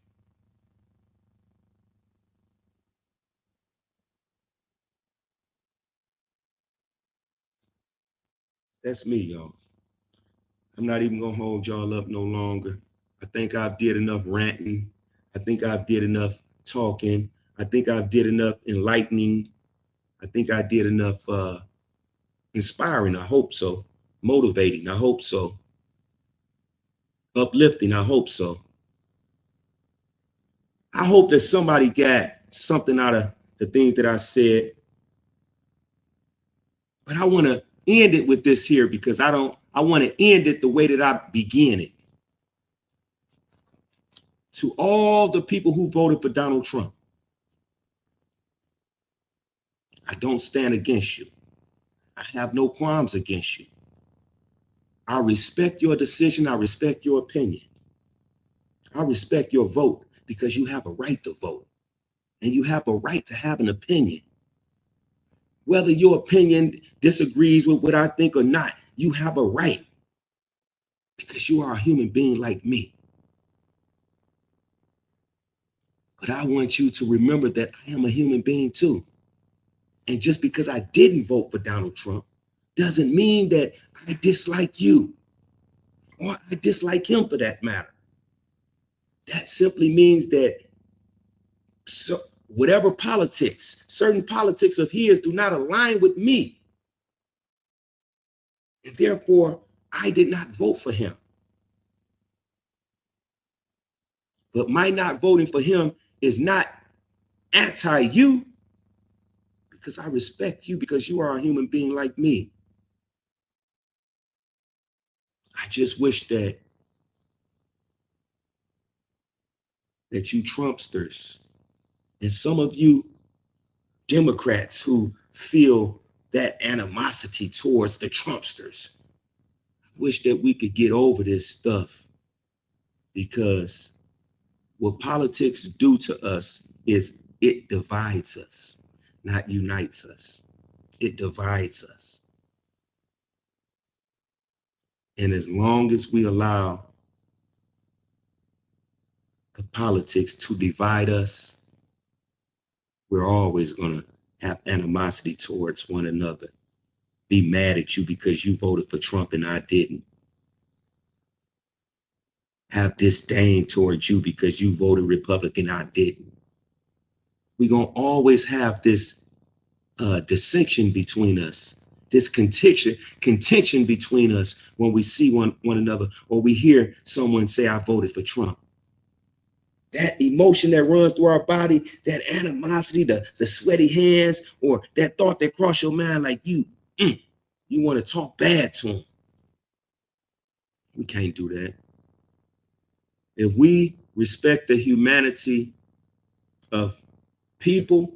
That's me, y'all. I'm not even gonna hold y'all up no longer. I think I've did enough ranting. I think I've did enough talking. I think I've did enough enlightening. I think I did enough inspiring. I hope so. Motivating. I hope so. Uplifting. I hope so. I hope that somebody got something out of the things that I said. But I want to end it with this here because I want to end it the way that I began it. To all the people who voted for Donald Trump, I don't stand against you. I have no qualms against you. I respect your decision. I respect your opinion. I respect your vote because you have a right to vote and you have a right to have an opinion. Whether your opinion disagrees with what I think or not, you have a right because you are a human being like me. But I want you to remember that I am a human being too. And just because I didn't vote for Donald Trump doesn't mean that I dislike you or I dislike him for that matter. That simply means that whatever politics, certain politics of his do not align with me. And therefore, I did not vote for him. But my not voting for him is not anti-you because I respect you because you are a human being like me. I just wish that you Trumpsters And some of you Democrats who feel that animosity towards the Trumpsters, I wish that we could get over this stuff, because what politics do to us is it divides us, not unites us. It divides us. And as long as we allow the politics to divide us, we're always going to have animosity towards one another. Be mad at you because you voted for Trump and I didn't. Have disdain towards you because you voted Republican, I didn't. We're going to always have this dissension between us, this contention between us when we see one another, or we hear someone say, I voted for Trump. That emotion that runs through our body, that animosity, the sweaty hands, or that thought that crossed your mind, like you want to talk bad to him. We can't do that. If we respect the humanity of people,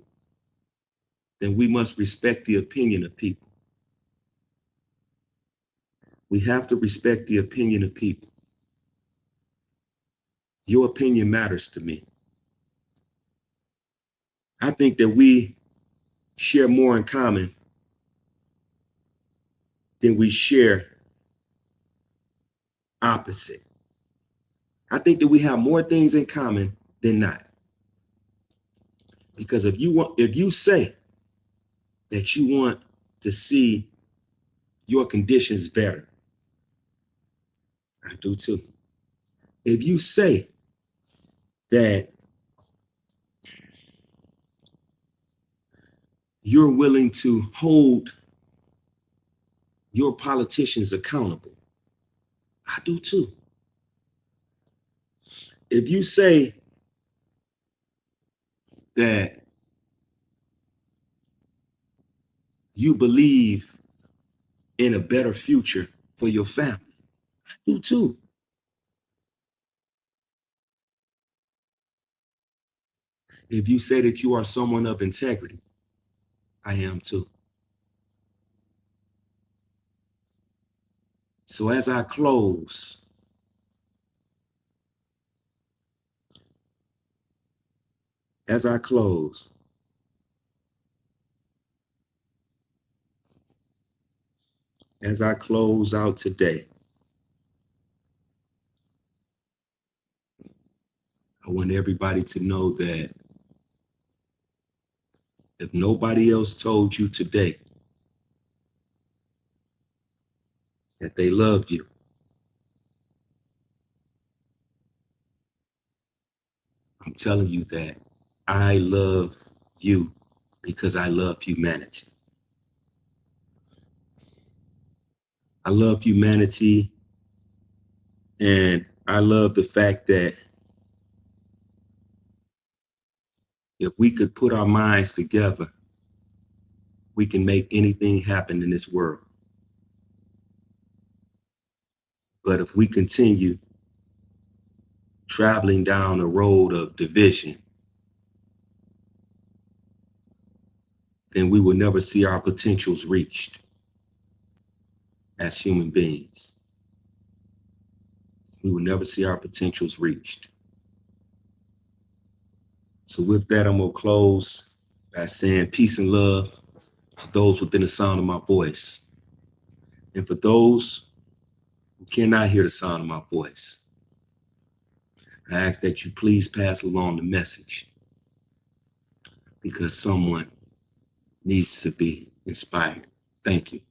then we must respect the opinion of people. We have to respect the opinion of people. Your opinion matters to me. I think that we share more in common than we share opposite. I think that we have more things in common than not. Because if you say that you want to see your conditions better, I do too. If you say that you're willing to hold your politicians accountable, I do too. If you say that you believe in a better future for your family, I do too. If you say that you are someone of integrity, I am too. So as I close, as I close out today, I want everybody to know that if nobody else told you today that they love you, I'm telling you that I love you because I love humanity. I love humanity, and I love the fact that if we could put our minds together, we can make anything happen in this world. But if we continue traveling down a road of division, then we will never see our potentials reached as human beings. We will never see our potentials reached. So with that, I'm going to close by saying peace and love to those within the sound of my voice. And for those who cannot hear the sound of my voice, I ask that you please pass along the message, because someone needs to be inspired. Thank you.